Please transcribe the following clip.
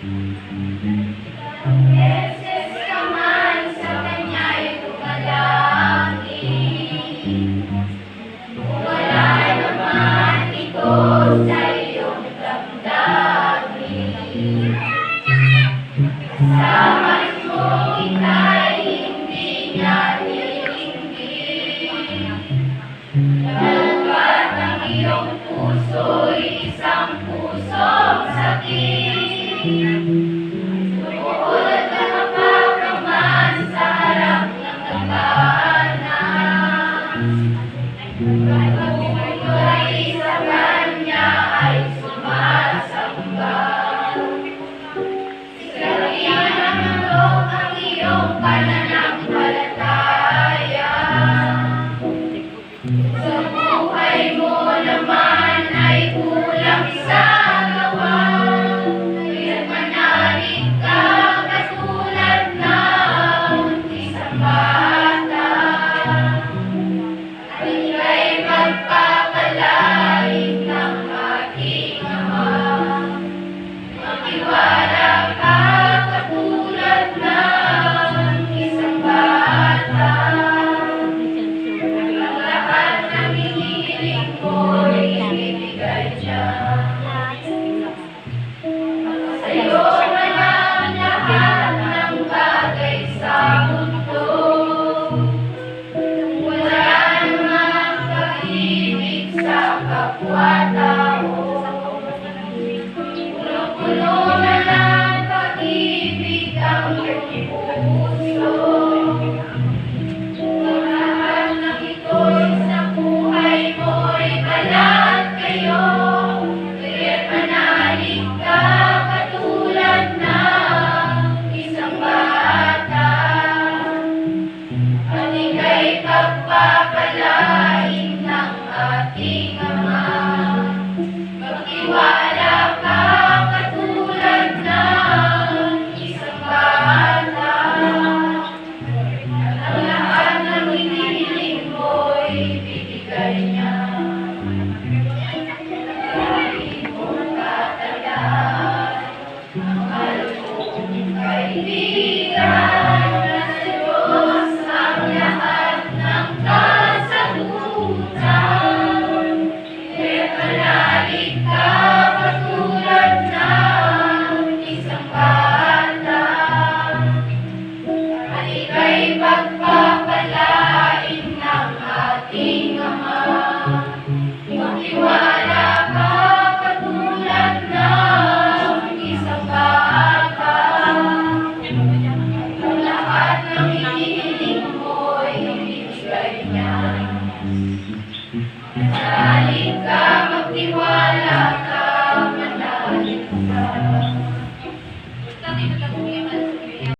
Beses ka man sa kanya'y tumalangin. Kung wala naman ito sa iyong damdamin, kasama mo ika'y hindi niya hihinggin. Dapat ang iyong puso'y isang pusong sakit. Umuulat na kapakaman sa harap ng tabanan. Pag-umuloy sa kanya ay sumasamba. Sigariyan ang alok ang iyong pananampalataya. Sa buhay mo naman ay kulang sa gawa. Kaya't manalig ka katulad ng isang bata. At ika'y magpapalain ng ating Ama. Magtiwala ka katulad ng isang bata. Ang lahat ng hinihiling mo'y ibibigay niya. Sa'yo man ang lahat ng bagay sa mundo. Kung wala namang pag-ibig sa kapwa-tao, puno-puno na ng pag-ibig ang iyong puso. Ang lahat ng ito'y sa buhay mo'y balat kayo. Kaya't manalig ka katulad ng isang bata. At ika'y pagpapalain ng ating Ama. Magtiwala ka katulad ng isang bata. At ang lahat ng hinihiling mo'y ibibigay niya. Lagi mong tatandaan ang kaloob kaibigan na sa Diyos ang lahat ng kasagutan. Kaya't manalig ka katulad ng isang bata. At ika'y pagpapalain ng ating Ama. Magtiwala ka katulad ng isang bata. Ang lahat ng hinihiling mo'y ibibigay niya. Manalig ka, magtiwala